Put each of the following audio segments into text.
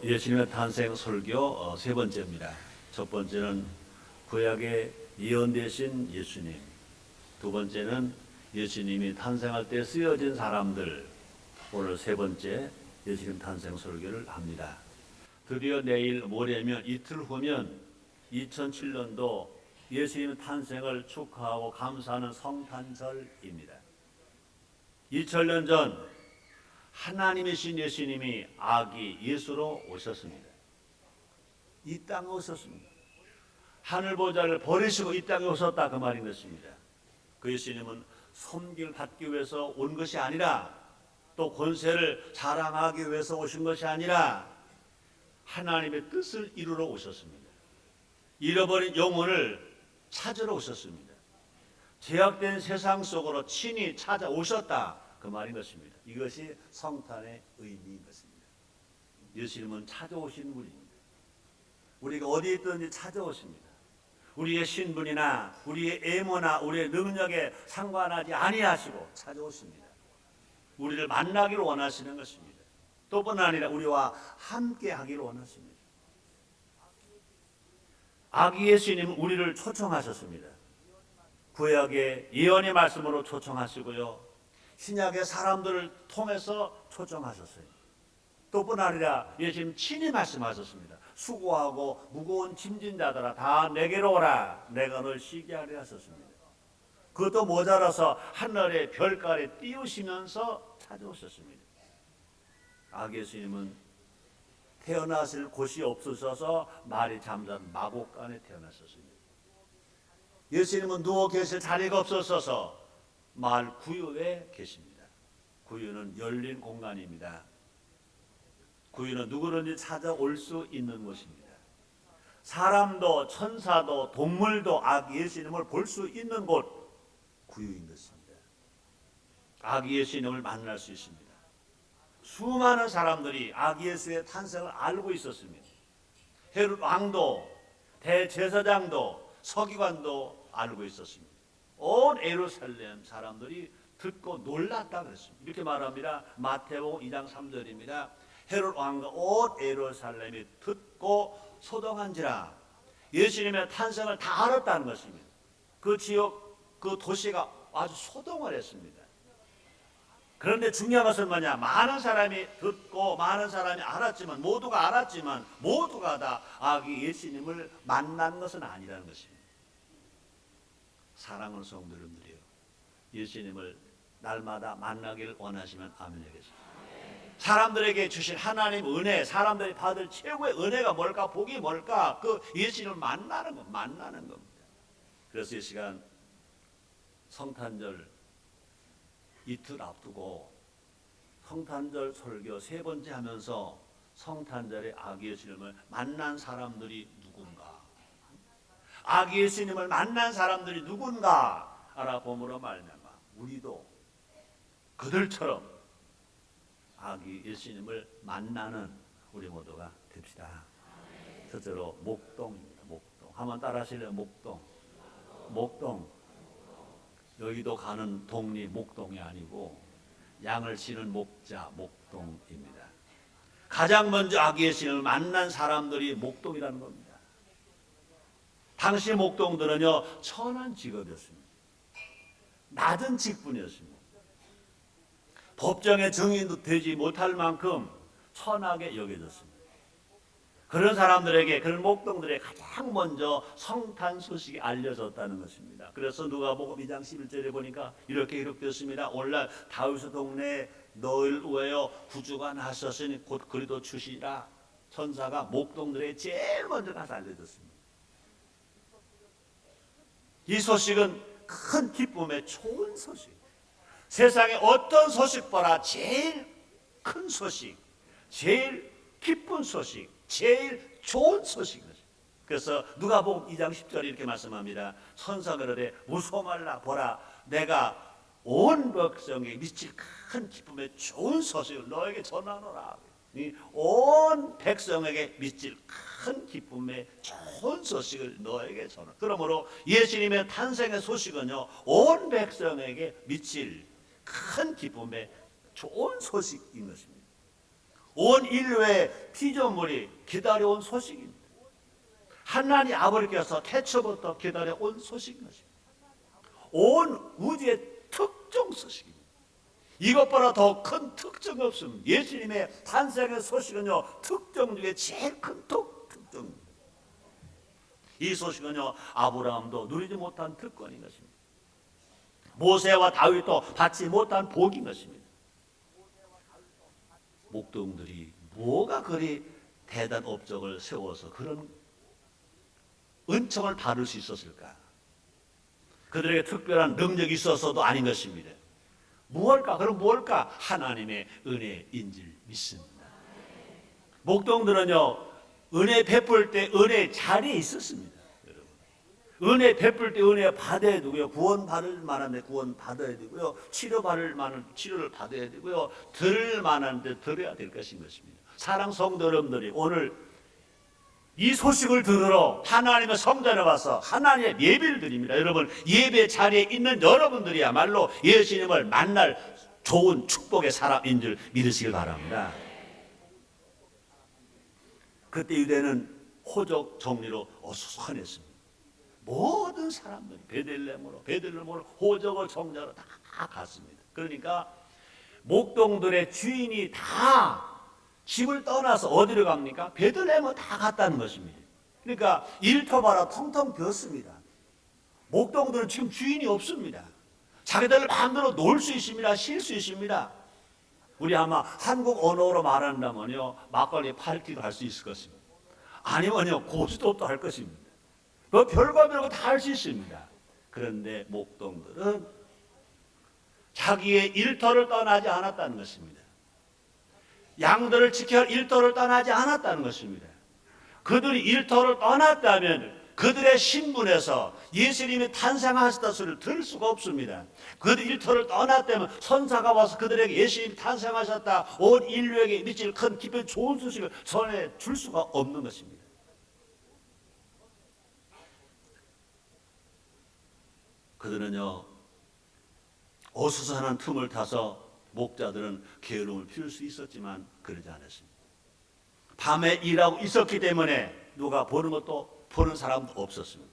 예수님의 탄생 설교 세 번째입니다. 첫 번째는 구약의 예언되신 예수님, 두 번째는 예수님이 탄생할 때 쓰여진 사람들, 오늘 세 번째 예수님 탄생 설교를 합니다. 드디어 내일 모레면 이틀 후면 2007년도 예수님 탄생을 축하하고 감사하는 성탄절입니다. 2000년 전 하나님이신 예수님이 아기 예수로 오셨습니다. 이 땅에 오셨습니다. 하늘 보좌를 버리시고 이 땅에 오셨다, 그 말인 것입니다. 그 예수님은 섬기를 받기 위해서 온 것이 아니라, 또 권세를 자랑하기 위해서 오신 것이 아니라 하나님의 뜻을 이루러 오셨습니다. 잃어버린 영혼을 찾으러 오셨습니다. 제약된 세상 속으로 친히 찾아오셨다, 그 말인 것입니다. 이것이 성탄의 의미인 것입니다. 예수님은 찾아오신 분입니다. 우리가 어디에 있든지 찾아오십니다. 우리의 신분이나 우리의 애모나 우리의 능력에 상관하지 아니하시고 찾아오십니다. 우리를 만나기를 원하시는 것입니다. 또뿐 아니라 우리와 함께 하기를 원하십니다. 아기 예수님은 우리를 초청하셨습니다. 구약의 예언의 말씀으로 초청하시고요, 신약의 사람들을 통해서 초청하셨어요. 또뿐 아니라 예수님 친히 말씀하셨습니다. 수고하고 무거운 짐진 자들아 다 내게로 오라, 내가 널 쉬게 하려 하셨습니다. 그것도 모자라서 하늘의 별깔에 띄우시면서 찾아오셨습니다. 아기 예수님은 태어나실 곳이 없으셔서 말이 잠자는 마곡간에 태어나셨습니다. 예수님은 누워 계실 자리가 없어서 마을 구유에 계십니다. 구유는 열린 공간입니다. 구유는 누구든지 찾아올 수 있는 곳입니다. 사람도 천사도 동물도 아기 예수님을 볼 수 있는 곳, 구유인 것입니다. 아기 예수님을 만날 수 있습니다. 수많은 사람들이 아기 예수의 탄생을 알고 있었습니다. 헤롯 왕도, 대제사장도, 서기관도 알고 있었습니다. 온 예루살렘 사람들이 듣고 놀랐다 그랬습니다. 이렇게 말합니다. 마태복음 2장 3절입니다. 헤롯 왕과 온 예루살렘이 듣고 소동한지라. 예수님의 탄생을 다 알았다는 것입니다. 그 지역, 그 도시가 아주 소동을 했습니다. 그런데 중요한 것은 뭐냐? 많은 사람이 듣고 많은 사람이 알았지만, 모두가 알았지만 모두가 다 아기 예수님을 만난 것은 아니라는 것입니다. 사랑하는 성도 여러분들이요, 예수님을 날마다 만나길 원하시면 아멘 하겠습니다. 사람들에게 주신 하나님 은혜, 사람들이 받을 최고의 은혜가 뭘까? 복이 뭘까? 그 예수님을 만나는 겁니다. 그래서 이 시간 성탄절 이틀 앞두고 성탄절 설교 세 번째 하면서 성탄절에 아기 예수님을 만난 사람들이 누군가, 아기 예수님을 만난 사람들이 누군가 알아봄으로 말미암아 우리도 그들처럼 아기 예수님을 만나는 우리 모두가 됩시다. 첫째로 목동입니다. 목동. 한번 따라 하실래요? 목동. 목동. 여기도 가는 동리 목동이 아니고 양을 치는 목자 목동입니다. 가장 먼저 아기 예수님을 만난 사람들이 목동이라는 겁니다. 당시 목동들은요, 천한 직업이었습니다. 낮은 직분이었습니다. 법정의 증인도 되지 못할 만큼 천하게 여겨졌습니다. 그런 사람들에게, 그런 목동들에게 가장 먼저 성탄 소식이 알려졌다는 것입니다. 그래서 누가복음 2장 11절에 보니까 이렇게 기록되었습니다. 오늘날 다윗의 동네에 너희를 위하여 구주가 나셨으니 곧 그리도 주시라. 천사가 목동들에게 제일 먼저 가서 알려졌습니다. 이 소식은 큰 기쁨의 좋은 소식. 세상에 어떤 소식보다 제일 큰 소식, 제일 기쁜 소식, 제일 좋은 소식입니다. 그래서 누가복음 2장 10절에 이렇게 말씀합니다. 천사가 이르되 무서워 말라, 보라 내가 온 백성에게 미칠 큰 기쁨의 좋은 소식을 너에게 전하노라. 온 백성에게 미칠 큰 기쁨의 좋은 소식을 너에게 전하. 그러므로 예수님의 탄생의 소식은요, 온 백성에게 미칠 큰 기쁨의 좋은 소식인 것입니다. 온 인류의 피조물이 기다려온 소식입니다. 하나님 아버지께서 태초부터 기다려온 소식인 것입니다. 온 우주의 특종 소식입니다. 이것보다 더 큰 특종이 없습니다. 예수님의 탄생의 소식은요, 특종 중에 제일 큰 특종입니다. 이 소식은요, 아브라함도 누리지 못한 특권인 것입니다. 모세와 다윗도 받지 못한 복인 것입니다. 목동들이 뭐가 그리 대단 업적을 세워서 그런 은총을 받을 수 있었을까? 그들에게 특별한 능력이 있어서도 아닌 것입니다. 무엇일까? 그럼 무엇일까? 하나님의 은혜인 줄 믿습니다. 목동들은요, 은혜 베풀 때 은혜 자리에 있었습니다. 여러분, 은혜 베풀 때 은혜 받아야 되고요, 구원 받을 만한데 구원 받아야 되고요, 치료 받을 만한 치료를 받아야 되고요, 들을 만한데 들어야 될 것인 것입니다. 사랑 성도 여러분들이 오늘 이 소식을 들으러 하나님의 성전에 와서 하나님의 예배를 드립니다. 여러분, 예배 자리에 있는 여러분들이야말로 예수님을 만날 좋은 축복의 사람인 줄 믿으시길 바랍니다. 그때 유대는 호적 정리로 어수선했습니다. 모든 사람들이 베들레헴으로 호적을 정리하러 다 갔습니다. 그러니까 목동들의 주인이 다 집을 떠나서 어디로 갑니까? 베들레헴을 다 갔다는 것입니다. 그러니까 일터마다 텅텅 비었습니다. 목동들은 지금 주인이 없습니다. 자기들 마음대로 놀 수 있습니다. 쉴 수 있습니다. 우리 아마 한국 언어로 말한다면요, 막걸리 파티도 할 수 있을 것입니다. 아니면요, 고스톱도 할 것입니다. 뭐 별거 별거 다 할 수 있습니다. 그런데 목동들은 자기의 일터를 떠나지 않았다는 것입니다. 양들을 지켜야 할 일터를 떠나지 않았다는 것입니다. 그들이 일터를 떠났다면 그들의 신분에서 예수님이 탄생하셨다는 소리를 들을 수가 없습니다. 그들 일터를 떠났다면 선사가 와서 그들에게 예수님이 탄생하셨다, 온 인류에게 미칠 큰 기쁜 좋은 소식을 전해줄 수가 없는 것입니다. 그들은요, 어수선한 틈을 타서 목자들은 게으름을 피울 수 있었지만 그러지 않았습니다. 밤에 일하고 있었기 때문에 누가 보는 것도 보는 사람도 없었습니다.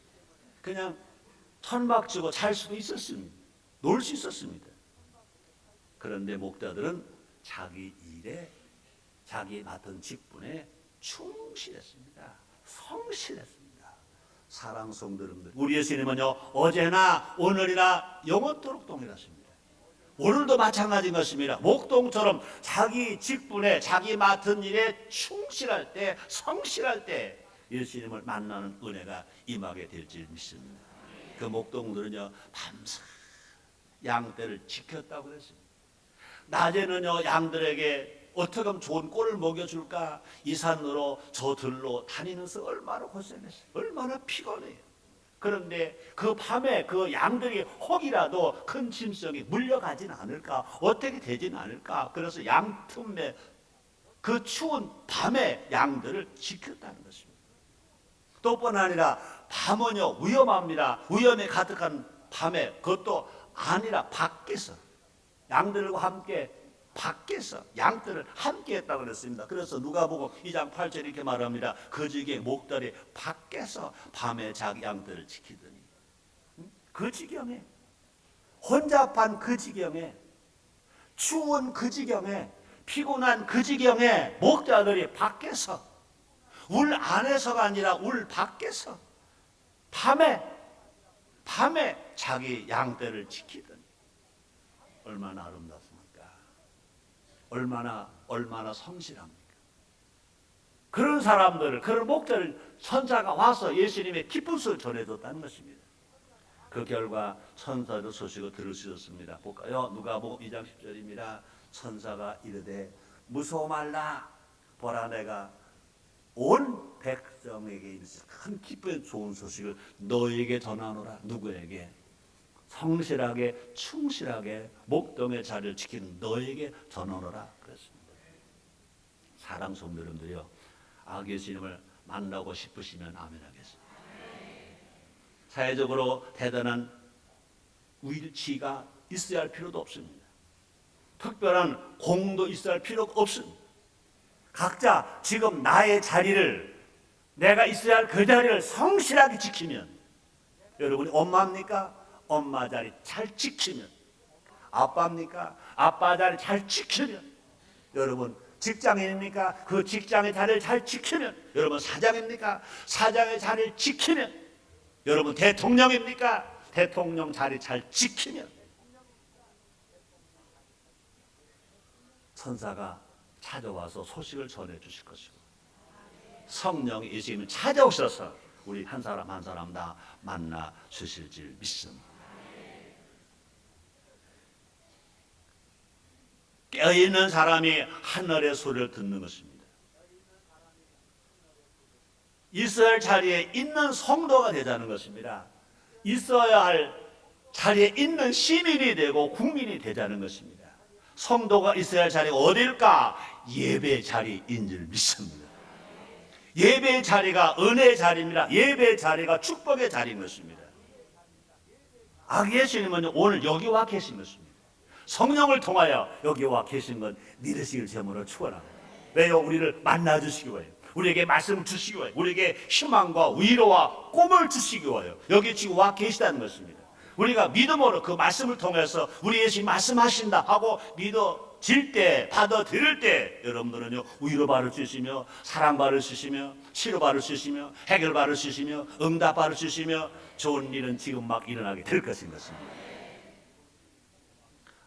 그냥 천막치고 잘 수도 있었습니다. 놀 수 있었습니다. 그런데 목자들은 자기 일에, 자기 맡은 직분에 충실했습니다. 성실했습니다. 사랑 성도님들, 우리 예수님은요, 어제나 오늘이나 영원토록 동일하십니다. 오늘도 마찬가지인 것입니다. 목동처럼 자기 직분에, 자기 맡은 일에 충실할 때, 성실할 때 예수님을 만나는 은혜가 임하게 될 줄 믿습니다. 그 목동들은요, 밤새 양떼를 지켰다고 그랬습니다. 낮에는요, 양들에게 어떻게 하면 좋은 꼴을 먹여줄까, 이 산으로 저 들로 다니면서 얼마나 고생했어요. 얼마나 피곤해요. 그런데 그 밤에 그 양들이 혹이라도 큰 짐승이 물려가진 않을까, 어떻게 되진 않을까, 그래서 양 틈에 그 추운 밤에 양들을 지켰다는 것입니다. 또뿐 아니라 밤은요, 위험합니다. 위험에 가득한 밤에, 그것도 아니라 밖에서 양들과 함께 밖에서 양들을 함께 했다고 그랬습니다. 그래서 누가복음 2장 8절 이렇게 말합니다. 그 지경에 목달이 밖에서 밤에 자기 양들을 지키더니, 그 지경에, 혼잡한 그 지경에, 추운 그 지경에, 피곤한 그 지경에 목자들이 밖에서, 울 안에서가 아니라 울 밖에서 밤에 자기 양떼를 지키더니 얼마나 아름답습니까? 얼마나 성실합니까? 그런 사람들을, 그런 목자를 천사가 와서 예수님의 기쁜 소식을 전해줬다는 것입니다. 그 결과 천사의 소식을 들을 수 있었습니다. 볼까요? 누가복음 2장 10절입니다. 천사가 이르되 무서워 말라, 보라 내가 온 백성에게 큰 기쁜 좋은 소식을 너에게 전하노라. 누구에게? 성실하게 충실하게 목동의 자리를 지키는 너에게 전하노라 그랬습니다. 사랑 성도 여러분들이요, 예수님을 만나고 싶으시면 아멘 하겠습니다. 사회적으로 대단한 위치가 있어야 할 필요도 없습니다. 특별한 공도 있어야 할 필요가 없습니다. 각자 지금 나의 자리를, 내가 있어야 할 그 자리를 성실하게 지키면, 여러분이 엄마입니까? 엄마 자리 잘 지키면, 아빠입니까? 아빠 자리 잘 지키면, 여러분 직장인입니까? 그 직장의 자리를 잘 지키면, 여러분 사장입니까? 사장의 자리를 지키면, 여러분 대통령입니까? 대통령 자리 잘 지키면 천사가 찾아와서 소식을 전해 주실 것이고, 성령이 예수님을 찾아오셔서 우리 한 사람 한 사람 다 만나 주실 줄 믿습니다. 깨어있는 사람이 하늘의 소리를 듣는 것입니다. 있어야 할 자리에 있는 성도가 되자는 것입니다. 있어야 할 자리에 있는 시민이 되고 국민이 되자는 것입니다. 성도가 있어야 할 자리가 어딜까? 예배 자리인 줄 믿습니다. 예배의 자리가 은혜의 자리입니다. 예배의 자리가 축복의 자리인 것입니다. 예수님은 오늘 여기 와 계신 것입니다. 성령을 통하여 여기 와 계신 건 믿으시길 제물로 축원합니다. 왜요? 우리를 만나 주시기 위하여, 우리에게 말씀을 주시기 위하여, 우리에게 희망과 위로와 꿈을 주시기 위하여 여기 지금 와 계시다는 것입니다. 우리가 믿음으로 그 말씀을 통해서 우리 예수님 말씀하신다 하고 믿어질 때, 받아들일 때 여러분들은요 위로받을 수 있으며, 사랑받을 수 있으며, 치료받을 수 있으며, 해결받을 수 있으며, 응답받을 수 있으며, 좋은 일은 지금 막 일어나게 될 것인 것입니다.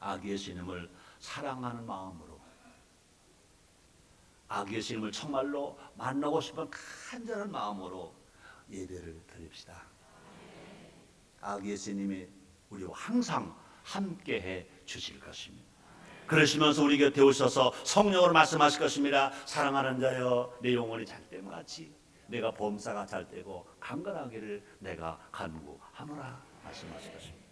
아기 예수님을 사랑하는 마음으로, 아기 예수님을 정말로 만나고 싶은 간절한 마음으로 예배를 드립시다. 아기 예수님이 우리와 항상 함께해 주실 것입니다. 그러시면서 우리 곁에 오셔서 성령으로 말씀하실 것입니다. 사랑하는 자여, 내 영혼이 잘 때면 같이 내가 범사가 잘 때고 강건하기를 내가 간구하노라 말씀하실 것입니다.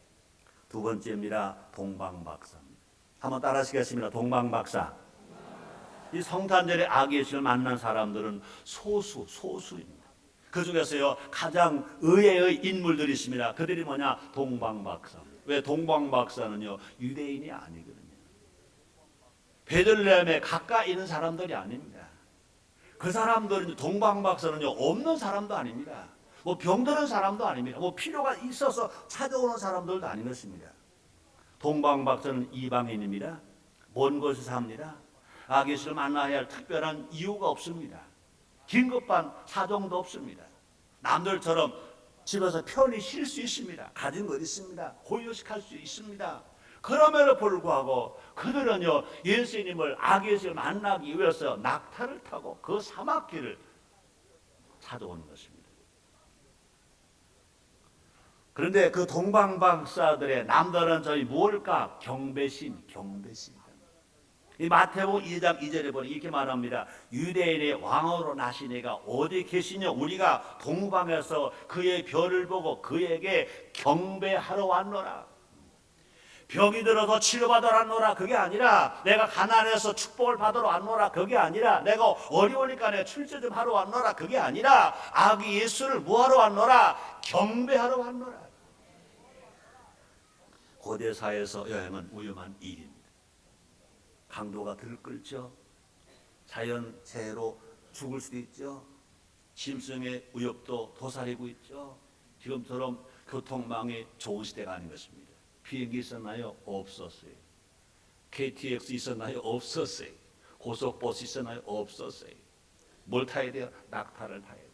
두 번째입니다. 동방박사입니다. 한번 따라하시겠습니다. 동방박사. 이 성탄절에 아기 예수를 만난 사람들은 소수입니다. 그 중에서요 가장 의외의 인물들이 있습니다. 그들이 뭐냐? 동방박사. 왜? 동방박사는요 유대인이 아니거든요. 베들레헴에 가까이 있는 사람들이 아닙니다. 그 사람들은, 동방박사는요 없는 사람도 아닙니다. 뭐 병드는 사람도 아닙니다. 뭐 필요가 있어서 찾아오는 사람들도 아닌 것입니다. 동방박사는 이방인입니다. 먼 곳에 삽니다. 아기 예수를 만나야 할 특별한 이유가 없습니다. 긴급한 사정도 없습니다. 남들처럼 집에서 편히 쉴 수 있습니다. 가진 것 있습니다. 고요식할 수 있습니다. 그럼에도 불구하고 그들은요 예수님을, 아기 예수를 만나기 위해서 낙타를 타고 그 사막길을 찾아오는 것입니다. 그런데 그 동방박사들의 남들은 저희 뭘까? 경배심. 이 마태복음 2장 2절에 보니 이렇게 말합니다. 유대인의 왕으로 나신 이가 어디 계시냐? 우리가 동방에서 그의 별을 보고 그에게 경배하러 왔노라. 병이 들어서 치료받으러 왔노라. 그게 아니라 내가 가난해서 축복을 받으러 왔노라. 그게 아니라 내가 어려우니까 내 출제 좀 하러 왔노라. 그게 아니라 아기 예수를 뭐하러 왔노라? 경배하러 왔노라. 고대사회에서 여행은 위험한 일입니다. 강도가 들끓죠. 자연재해로 죽을 수도 있죠. 짐승의 위협도 도사리고 있죠. 지금처럼 교통망이 좋은 시대가 아닌 것입니다. 비행기 있었나요? 없었어요. KTX 있었나요? 없었어요. 고속버스 있었나요? 없었어요. 뭘 타야 돼요? 낙타를 타야 돼요.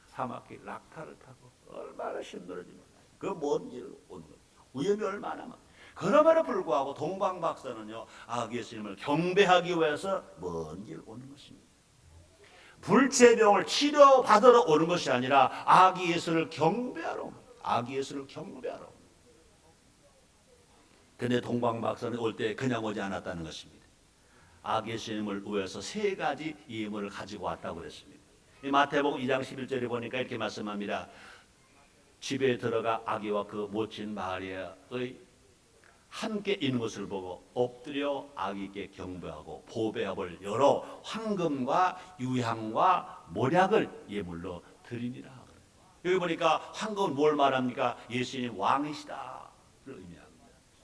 사막길 낙타를 타고 얼마나 힘들어지면 그 먼 길을 오는 거예요. 위험이 얼마나 많아요. 그럼에도 불구하고 동방박사는요 아기 예수님을 경배하기 위해서 먼 길 오는 것입니다. 불치병을 치료받으러 오는 것이 아니라 아기 예수를 경배하러 옵니다. 아기 예수를 경배하러. 그런데 동방박사는 올 때 그냥 오지 않았다는 것입니다. 아기 예수님을 위해서 세 가지 예물을 가지고 왔다고 그랬습니다. 이 마태복음 2장 11절에 보니까 이렇게 말씀합니다. 집에 들어가 아기와 그 모친 마리아의 함께 있는 것을 보고 엎드려 아기께 경배하고 보배합을 열어 황금과 유향과 몰약을 예물로 드리니라. 여기 보니까 황금은 뭘 말합니까? 예수님 왕이시다를 의미합니다.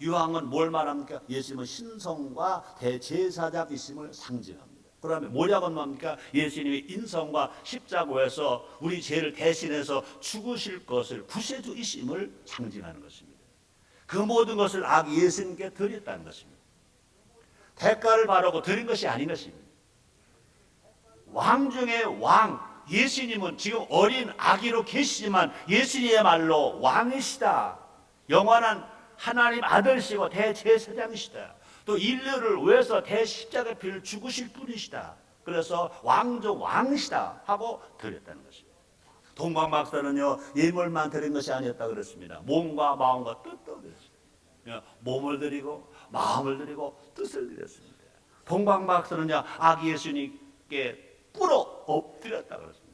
유향은 뭘 말합니까? 예수님은 신성과 대제사장이심을 상징합니다. 그러면 모략은 뭡니까? 예수님의 인성과 십자가에서 우리 죄를 대신해서 죽으실 것을 구세주이심을 상징하는 것입니다. 그 모든 것을 예수님께 드렸다는 것입니다. 대가를 바라고 드린 것이 아닌 것입니다. 왕 중에 왕, 예수님은 지금 어린 아기로 계시지만 예수님이야말로 왕이시다. 영원한 하나님 아들이시고 대제사장이시다. 또 인류를 위해서 대십자가 피를 죽으실 분이시다. 그래서 왕중 왕이시다 하고 드렸다는 것입니다. 동방박사는요, 예물만 드린 것이 아니었다 그랬습니다. 몸과 마음과 뜻도 드렸습니다. 몸을 드리고 마음을 드리고 뜻을 드렸습니다. 동방박사는요, 아기 예수님께 꿇어 엎드렸다 그랬습니다.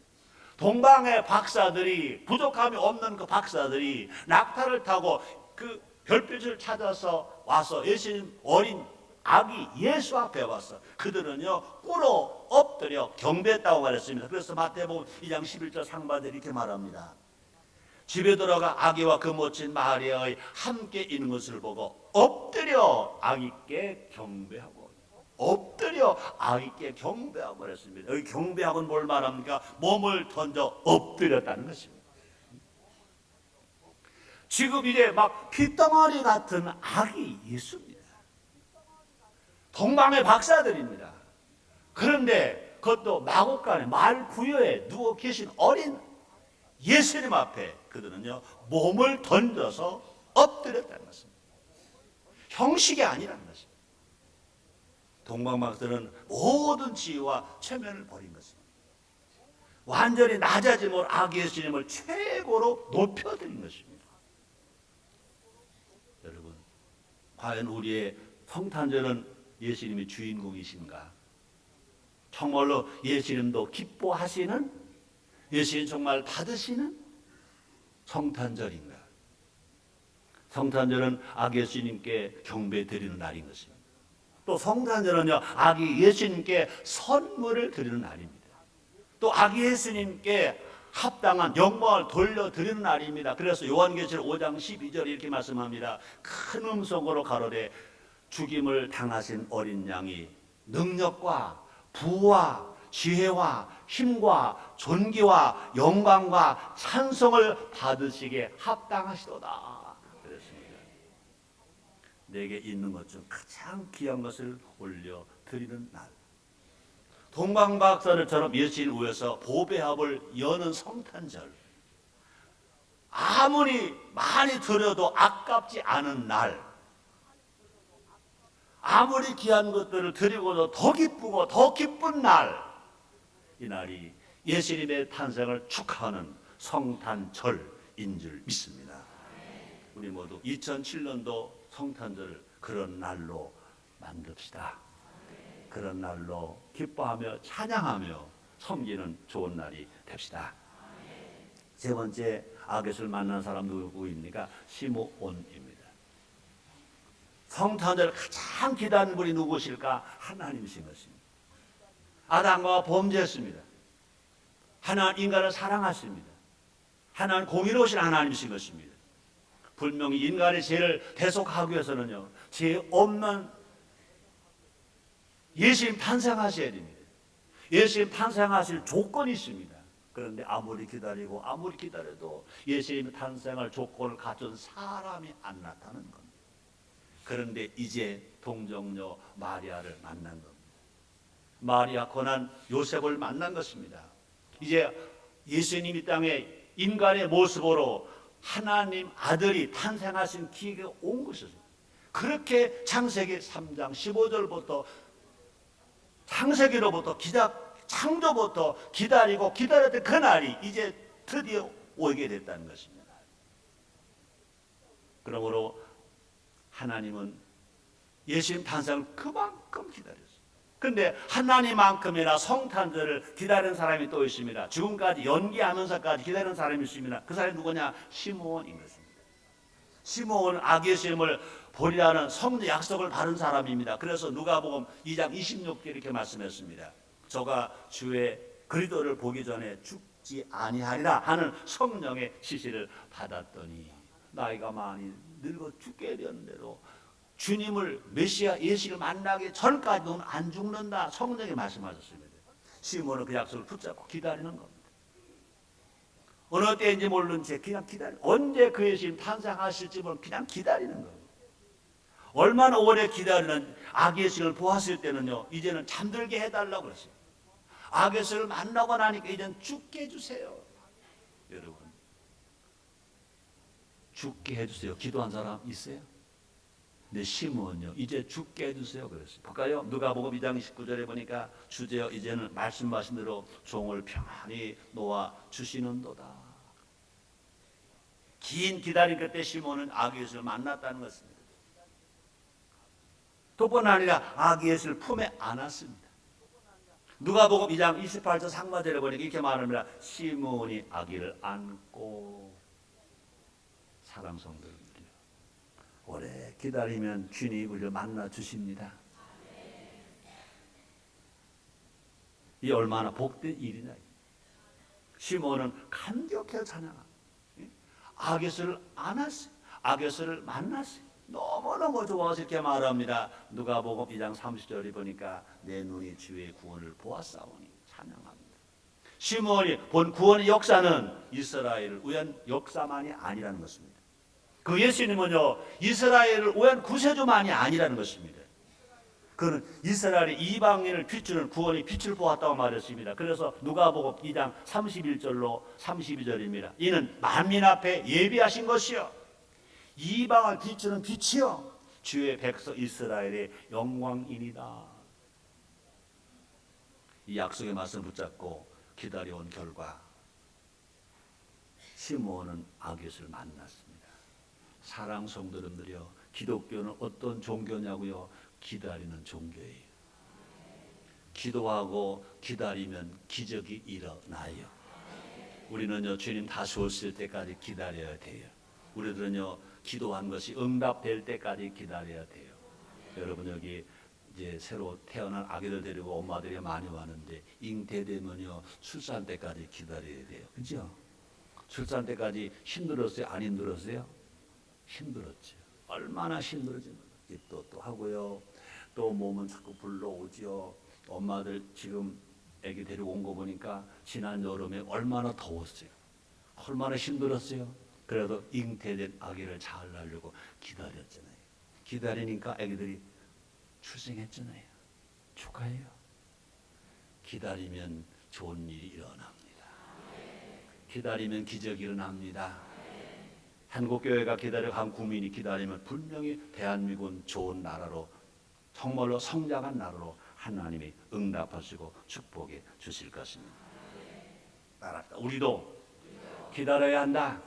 동방의 박사들이, 부족함이 없는 그 박사들이 낙타를 타고 그 별빛을 찾아서 와서 예수님 어린 아기 예수 앞에 와서 그들은요 꿇어 엎드려 경배했다고 말했습니다. 그래서 마태복음 2장 11절 상반절에 이렇게 말합니다. 집에 들어가 아기와 그 모친 마리아의 함께 있는 것을 보고 엎드려 아기께 경배하고, 엎드려 아기께 경배하고 그랬습니다. 여기 경배하고는 뭘 말합니까? 몸을 던져 엎드렸다는 것입니다. 지금 이제 막 핏덩어리 같은 아기 예수입니다. 동방의 박사들입니다. 그런데 그것도 마곡간에 말 구여에 누워 계신 어린 예수님 앞에 그들은요 몸을 던져서 엎드렸다는 것입니다. 형식이 아니라는 것입니다. 동방박사는 모든 지위와 체면을 버린 것입니다. 완전히 낮아짐으로 아기 예수님을 최고로 높여드린 것입니다. 여러분, 과연 우리의 성탄절은 예수님이 주인공이신가? 정말로 예수님도 기뻐하시는, 예수님 정말 받으시는 성탄절인가? 성탄절은 아기 예수님께 경배 드리는 날인 것입니다. 또 성탄절은요 아기 예수님께 선물을 드리는 날입니다. 또 아기 예수님께 합당한 영광을 돌려드리는 날입니다. 그래서 요한계시록 5장 12절에 이렇게 말씀합니다. 큰 음성으로 가로되 죽임을 당하신 어린 양이 능력과 부와 지혜와 힘과 존귀와 영광과 찬송을 받으시기에 합당하시도다. 내게 있는 것 중 가장 귀한 것을 올려드리는 날. 동방박사들처럼 예수님을 위해서 보배합을 여는 성탄절. 아무리 많이 드려도 아깝지 않은 날. 아무리 귀한 것들을 드리고도 더 기쁘고 더 기쁜 날. 이 날이 예수님의 탄생을 축하하는 성탄절인 줄 믿습니다. 우리 모두 2007년도 성탄절을 그런 날로 만듭시다. 그런 날로 기뻐하며 찬양하며 섬기는 좋은 날이 됩시다. 세 번째 아겟을 만난 사람 누구입니까? 시므온입니다. 성탄절 가장 기다리는 분이 누구실까? 하나님이신 것입니다. 아담과 범죄했습니다. 하나님 인간을 사랑하십니다. 하나님 공의로우신 하나님이신 것입니다. 분명히 인간의 죄를 대속하기 위해서는요 죄 없는 예수님 탄생하셔야 됩니다. 예수님 탄생하실 조건이 있습니다. 그런데 아무리 기다리고 아무리 기다려도 예수님 탄생할 조건을 갖춘 사람이 안 나타나는 겁니다. 그런데 이제 동정녀 마리아를 만난 겁니다. 마리아 고난 요셉을 만난 것입니다. 이제 예수님이 땅에 인간의 모습으로 하나님 아들이 탄생하신 기회가 온 것이죠. 그렇게 창세기 3장 15절부터 창세기로부터 창조부터 기다리고 기다렸던 그날이 이제 드디어 오게 됐다는 것입니다. 그러므로 하나님은 예수님 탄생을 그만큼 기다렸어요. 그런데 하나님만큼이나 성탄절을 기다리는 사람이 또 있습니다. 지금까지 연기하면서까지 기다리는 사람이 있습니다. 그 사람이 누구냐? 시므온인 것입니다. 시므온은 아기 예수님을 보리라는 성도 약속을 받은 사람입니다. 그래서 누가복음 2장 26절 이렇게 말씀했습니다. 저가 주의 그리스도를 보기 전에 죽지 아니하리라 하는 성령의 지시를 받았더니 나이가 많이 늙어 죽게 되었는데도 주님을 메시아 예수를 만나기 전까지 너는 안 죽는다. 성령이 말씀하셨습니다. 시몬은 그 약속을 붙잡고 기다리는 겁니다. 어느 때인지 모르는 채 그냥 언제 그 예수님 탄생하실지 모르는 그냥 기다리는 거예요. 얼마나 오래 기다리는 아기의 신을 보았을 때는요, 이제는 잠들게 해달라고 그랬어요. 아기의 신을 만나고 나니까 이제는 죽게 해주세요. 여러분, 죽게 해주세요. 기도한 사람 있어요? 근데 시몬은요, 이제 죽게 해주세요 그랬어요. 볼까요? 누가복음 2장 19절에 보니까 주제여 이제는 말씀하신 대로 종을 평안히 놓아 주시는도다. 긴 기다림 끝에 시몬은 아기 예수를 만났다는 것입니다. 또뿐 아니라 아기 예수를 품에 안았습니다. 누가복음 2장 28절 상반절에 보니까 이렇게 말합니다. 시몬이 아기를 안고. 사랑 성도들, 오래 기다리면 주님이 우리를 만나 주십니다. 이 얼마나 복된 일이냐. 시몬은 감격해서 찬양합니다. 아기를 안았어요. 아기를 만났어요. 너무너무 좋아서 이렇게 말합니다. 누가복음 2장 30절에 보니까 내 눈이 주의 구원을 보았사오니 찬양합니다. 시몬이 본 구원의 역사는 이스라엘을 위한 역사만이 아니라는 것입니다. 그 예수님은요, 이스라엘을 위한 구세주만이 아니라는 것입니다. 그는 이스라엘의 이방인을 비추는 구원의 빛을 보았다고 말했습니다. 그래서 누가복음 2장 31절로 32절입니다. 이는 만민 앞에 예비하신 것이요 이방을 비추는 빛이요 주의 백성 이스라엘의 영광이니라. 이 약속의 말씀을 붙잡고 기다려온 결과 시몬은 아기를 만났습니다. 사랑 성도님들이여, 기독교는 어떤 종교냐고요? 기다리는 종교예요. 기도하고 기다리면 기적이 일어나요. 우리는요, 주님 다시 오실 때까지 기다려야 돼요. 우리들은요, 기도한 것이 응답될 때까지 기다려야 돼요. 여러분, 여기 이제 새로 태어난 아기들 데리고 엄마들이 많이 왔는데 잉태되면요, 출산 때까지 기다려야 돼요. 그죠? 출산 때까지 힘들었어요? 안 힘들었어요? 힘들었죠. 얼마나 힘들었지. 입도 또 하고요. 또 몸은 자꾸 불러오죠. 엄마들 지금 아기 데리고 온 거 보니까 지난 여름에 얼마나 더웠어요. 얼마나 힘들었어요. 그래도 잉태된 아기를 잘 낳으려고 기다렸잖아요. 기다리니까 아기들이 출생했잖아요. 축하해요. 기다리면 좋은 일이 일어납니다. 기다리면 기적이 일어납니다. 한국교회가 기다리고 한 국민이 기다리면 분명히 대한민국은 좋은 나라로, 정말로 성장한 나라로 하나님이 응답하시고 축복해 주실 것입니다. 따랐다. 우리도 기다려야 한다.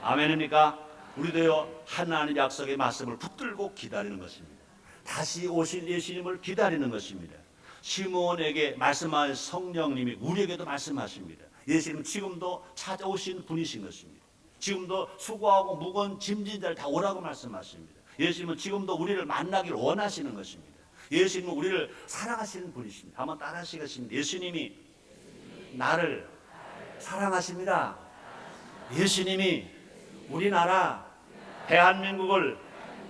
아멘입니까? 우리도요, 하나님 약속의 말씀을 붙들고 기다리는 것입니다. 다시 오실 예수님을 기다리는 것입니다. 시몬에게 말씀하신 성령님이 우리에게도 말씀하십니다. 예수님은 지금도 찾아오신 분이신 것입니다. 지금도 수고하고 무거운 짐진 자를 다 오라고 말씀하십니다. 예수님은 지금도 우리를 만나기를 원하시는 것입니다. 예수님은 우리를 사랑하시는 분이십니다. 한번 따라하시겠습니다. 예수님이 나를 사랑하십니다. 예수님이 우리나라 대한민국을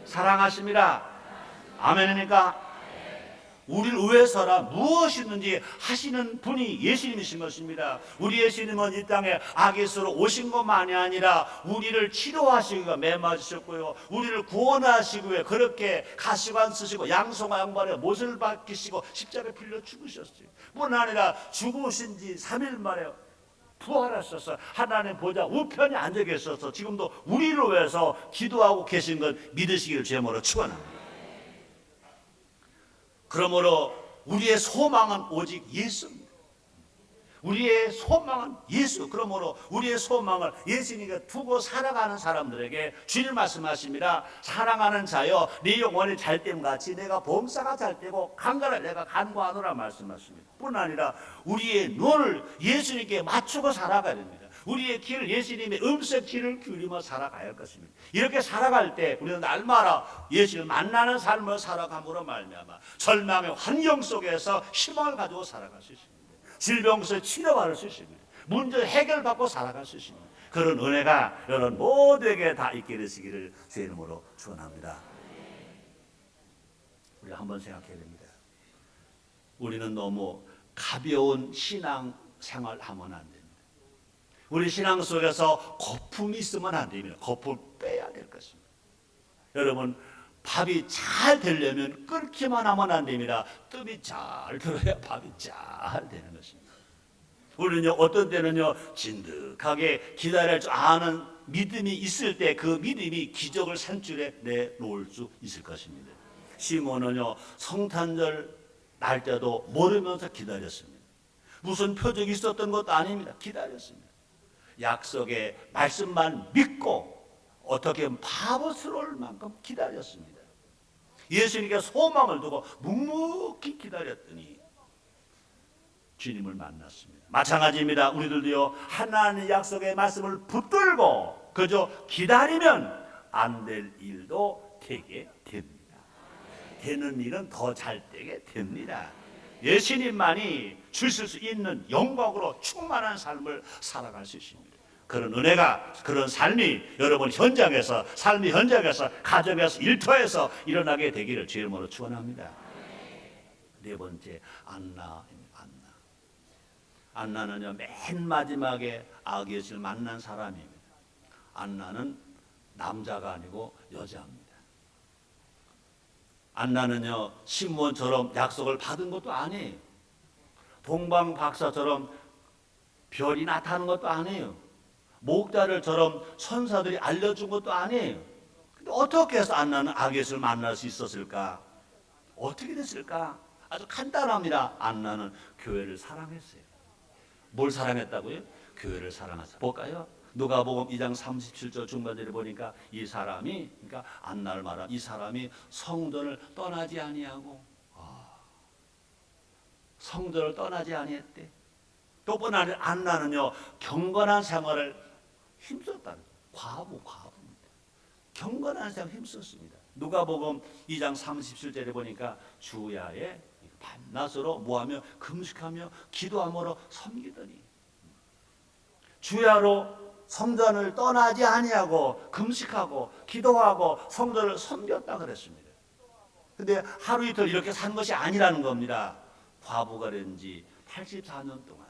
사랑하십니다. 아멘입니까? 우리를 위해서라 무엇이든지 하시는 분이 예수님이신 것입니다. 우리 예수님은 이 땅에 아기스로 오신 것만이 아니라 우리를 치료하시기 위해 매맞으셨고요, 우리를 구원하시기 위해 그렇게 가시관 쓰시고 양송아 양발에 못을 박히시고 십자가에 빌려 죽으셨어요. 뿐 아니라 죽으신 지 3일 만에 부활하셔서 하나님 보좌 우편에 앉아 계셔서 지금도 우리를 위해서 기도하고 계신 것 믿으시기를 제목으로 축원합니다. 그러므로 우리의 소망은 오직 예수입니다. 우리의 소망은 예수. 그러므로 우리의 소망을 예수님께 두고 살아가는 사람들에게 주님 말씀하십니다. 사랑하는 자여, 네 영혼이 잘됨 같이 내가 범사가 잘되고 간간을 내가 간구하노라 말씀하십니다. 뿐 아니라 우리의 눈을 예수님께 맞추고 살아가야 됩니다. 우리의 길을 예수님의 음색 길을 기울이며 살아가야 할 것입니다. 이렇게 살아갈 때 우리는 날마다 예수를 만나는 삶을 살아감으로 말미암아 절망의 환경 속에서 희망을 가지고 살아갈 수 있습니다. 질병 속에 치료받을 수 있습니다. 문제 해결받고 살아갈 수 있습니다. 그런 은혜가 여러분 모두에게 다 있게 되시기를 주의 이름으로 축원합니다. 우리 한번 생각해야 됩니다. 우리는 너무 가벼운 신앙 생활하면 안 됩니다. 우리 신앙 속에서 거품이 있으면 안 됩니다. 거품 빼야 될 것입니다. 여러분, 밥이 잘 되려면 끓기만 하면 안 됩니다. 뜸이 잘 들어야 밥이 잘 되는 것입니다. 우리는요, 어떤 때는요, 진득하게 기다릴 줄 아는 믿음이 있을 때 그 믿음이 기적을 산줄에 내놓을 수 있을 것입니다. 시몬은요, 성탄절 날 때도 모르면서 기다렸습니다. 무슨 표적이 있었던 것도 아닙니다. 기다렸습니다. 약속의 말씀만 믿고 어떻게 바보스러울 만큼 기다렸습니다. 예수님께 소망을 두고 묵묵히 기다렸더니 주님을 만났습니다. 마찬가지입니다. 우리들도요, 하나님의 약속의 말씀을 붙들고 그저 기다리면 안 될 일도 되게 됩니다. 되는 일은 더 잘 되게 됩니다. 예수님만이 주실 수 있는 영광으로 충만한 삶을 살아갈 수 있습니다. 그런 은혜가, 그런 삶이 여러분 현장에서, 삶의 현장에서, 가정에서, 일터에서 일어나게 되기를 주의 이름으로 축원합니다. 네 번째, 안나입니다. 안나는요, 맨 마지막에 아기 예수를 만난 사람입니다. 안나는 남자가 아니고 여자입니다. 안나는요, 시므온처럼 약속을 받은 것도 아니에요. 동방 박사처럼 별이 나타나는 것도 아니에요. 목자를처럼 천사들이 알려준 것도 아니에요. 근데 어떻게 해서 안나는 아기 예수를 만날 수 있었을까? 어떻게 됐을까? 아주 간단합니다. 안나는 교회를 사랑했어요. 뭘 사랑했다고요? 교회를 사랑했어요. 볼까요? 누가복음 2장 37절 중반절에 보니까 이 사람이, 그러니까 안나를 말하면 이 사람이 성전을 떠나지 아니하고, 성전을 떠나지 아니했대. 또 뿐 아니라 안나는요, 경건한 생활을 힘썼다는 거예요. 과부입니다. 경건한 생활을 힘썼습니다. 누가복음 2장 37절에 보니까 주야에 밤낮으로 뭐하며 금식하며 기도함으로 섬기더니, 주야로 성전을 떠나지 아니하고 금식하고 기도하고 성전을 섬겼다 그랬습니다. 근데 하루 이틀 이렇게 산 것이 아니라는 겁니다. 과부가 된 지 84년 동안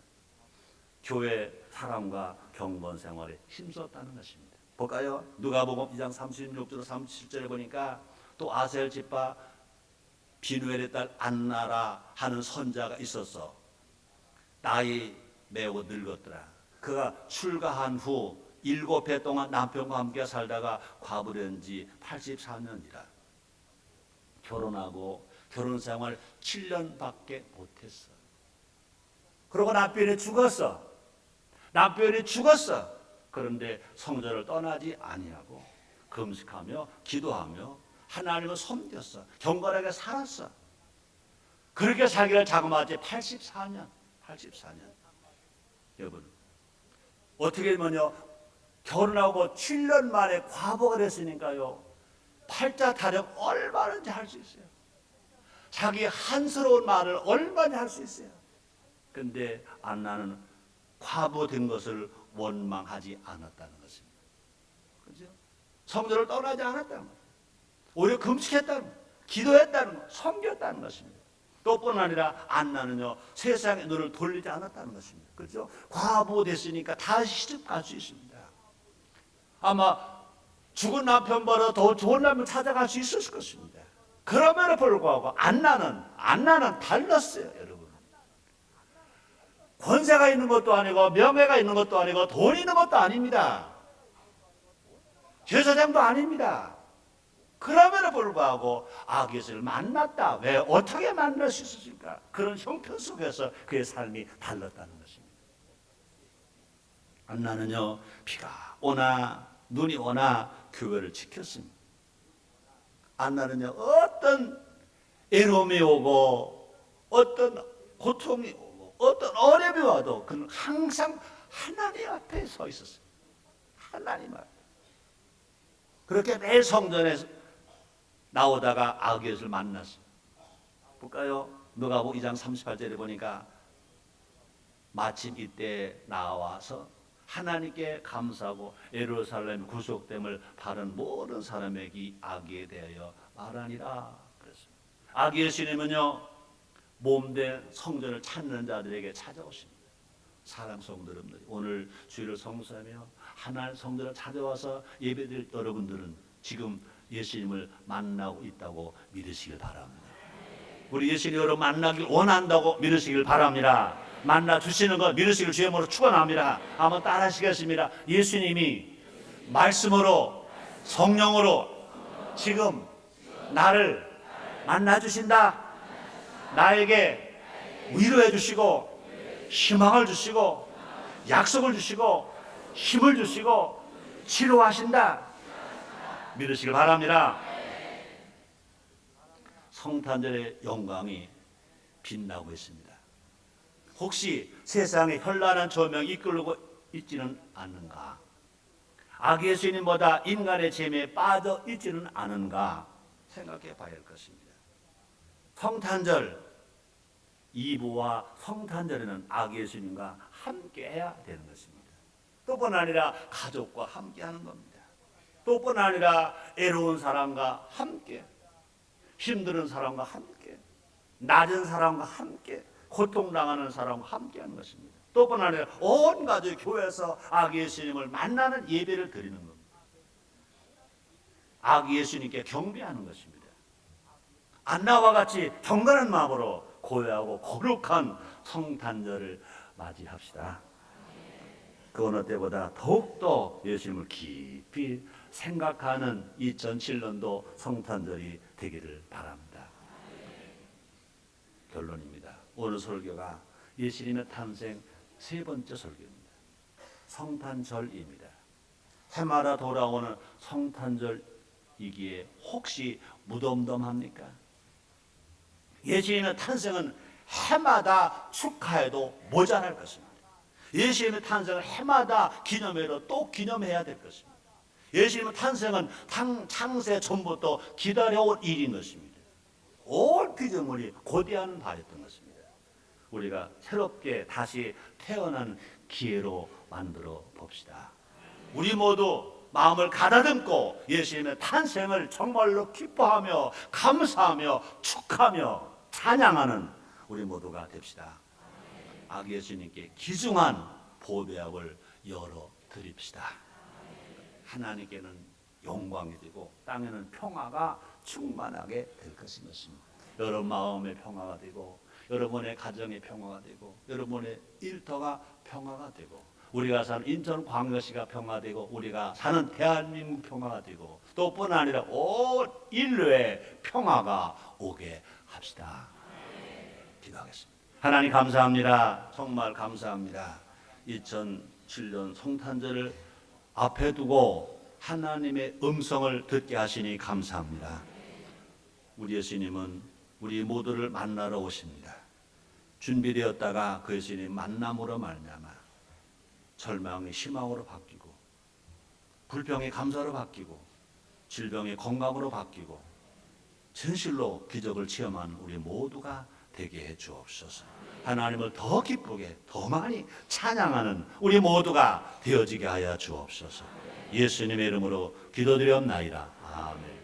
교회 사랑과 경건 생활에 힘썼다는 것입니다. 볼까요? 누가복음 2장 36절 37절에 보니까 또 아셀 지파 비누엘의 딸 안나라 하는 선자가 있었어. 나이 매우 늙었더라. 그가 출가한 후 7해 동안 남편과 함께 살다가 과부된 지 84년이라. 결혼하고 결혼 생활 7년밖에 못했어. 그러고 남편이 죽었어. 그런데 성전을 떠나지 아니하고 금식하며 기도하며 하나님을 섬겼어. 경건하게 살았어. 그렇게 살기를 자그마치 84년. 여러분, 어떻게 보면요, 결혼하고 7년 만에 과부가 됐으니까요, 팔자 타령 얼마든지 할 수 있어요. 자기 한스러운 말을 얼마나 할 수 있어요. 근데 안나는 과부된 것을 원망하지 않았다는 것입니다. 그죠? 성전을 떠나지 않았다는 거예요. 오히려 금식했다는 거예요. 기도했다는 거예요. 섬겼다는 것입니다. 또뿐 아니라 안나는요, 세상에 눈을 돌리지 않았다는 것입니다. 그렇죠? 과부 됐으니까 다시 시집 갈 수 있습니다. 아마 죽은 남편 보다 더 좋은 남편 찾아갈 수 있었을 것입니다. 그럼에도 불구하고 안나는 달랐어요, 여러분. 권세가 있는 것도 아니고 명예가 있는 것도 아니고 돈 있는 것도 아닙니다. 제사장도 아닙니다. 그럼에도 불구하고 아기 예수를 만났다. 왜? 어떻게 만날 수 있었을까? 그런 형편 속에서 그의 삶이 달랐다는 것입니다. 안나는요, 비가 오나 눈이 오나 교회를 지켰습니다. 안나는요, 어떤 애로움이 오고 어떤 고통이 오고 어떤 어려움이 와도 그는 항상 하나님 앞에 서 있었어요. 하나님 앞에. 그렇게 매일 성전에 나오다가 아기 예수를 만났어요. 볼까요? 누가복음 2장 38절에 보니까 마침 이때 나와서 하나님께 감사하고 예루살렘 구속됨을 바른 모든 사람에게 아기에 대하여 말하니라 그랬습니다. 아기 예수님은요 몸된 성전을 찾는 자들에게 찾아오십니다. 사랑 성도 여러분들, 오늘 주일을 성수하며 하나님 성전을 찾아와서 예배드릴 여러분들은 지금 예수님을 만나고 있다고 믿으시길 바랍니다. 우리 예수님 여러분 만나길 원한다고 믿으시길 바랍니다. 만나 주시는 것 믿으시길 주의 이름으로 축원합니다. 한번 따라하시겠습니다. 예수님이 말씀으로 성령으로 지금 나를 만나 주신다. 나에게 위로해 주시고 희망을 주시고 약속을 주시고 힘을 주시고 치료하신다. 믿으시길 바랍니다. 성탄절의 영광이 빛나고 있습니다. 혹시 세상에 현란한 조명이 이끌고 있지는 않는가? 아기 예수님보다 인간의 재미에 빠져 있지는 않은가 생각해 봐야 할 것입니다. 성탄절 2부와 성탄절에는 아기 예수님과 함께 해야 되는 것입니다. 또뿐 아니라 가족과 함께 하는 겁니다. 또뿐 아니라 애로운 사람과 함께, 힘든 사람과 함께, 낮은 사람과 함께, 고통당하는 사람과 함께 하는 것입니다. 또뿐 아니라 온 가족이 교회에서 아기 예수님을 만나는 예배를 드리는 겁니다. 아기 예수님께 경배하는 것입니다. 안나와 같이 경건한 마음으로 고요하고 거룩한 성탄절을 맞이합시다. 그 어느 때보다 더욱더 예수님을 깊이 생각하는 2007년도 성탄절이 되기를 바랍니다. 결론입니다. 오늘 설교가 예수님의 탄생 세 번째 설교입니다. 성탄절입니다. 해마다 돌아오는 성탄절이기에 혹시 무덤덤합니까? 예수님의 탄생은 해마다 축하해도 모자랄 것입니다. 예수님의 탄생을 해마다 기념해도 또 기념해야 될 것입니다. 예수님의 탄생은 창세 전부터 기다려온 일인 것입니다. 온 피조물이 고대하는 바였던 것입니다. 우리가 새롭게 다시 태어난 기회로 만들어 봅시다. 우리 모두 마음을 가다듬고 예수님의 탄생을 정말로 기뻐하며 감사하며 축하하며 찬양하는 우리 모두가 됩시다. 아기 예수님께 귀중한 보배약을 열어 드립시다. 하나님께는 영광이 되고 땅에는 평화가 충만하게 될 것입니다. 여러분 마음의 평화가 되고 여러분의 가정의 평화가 되고 여러분의 일터가 평화가 되고 우리가 사는 인천 광역시가 평화되고 우리가 사는 대한민국 평화가 되고 또뿐 아니라 온 인류의 평화가 오게 합시다. 기도하겠습니다. 하나님 감사합니다. 정말 감사합니다. 2007년 성탄절을 앞에 두고 하나님의 음성을 듣게 하시니 감사합니다. 우리 예수님은 우리 모두를 만나러 오십니다. 준비되었다가 그 예수님 만남으로 말미암아 절망이 희망으로 바뀌고 불평이 감사로 바뀌고 질병이 건강으로 바뀌고 진실로 기적을 체험한 우리 모두가 되게 해 주옵소서. 하나님을 더 기쁘게 더 많이 찬양하는 우리 모두가 되어지게 하여 주옵소서. 예수님의 이름으로 기도드렸나이다. 아멘.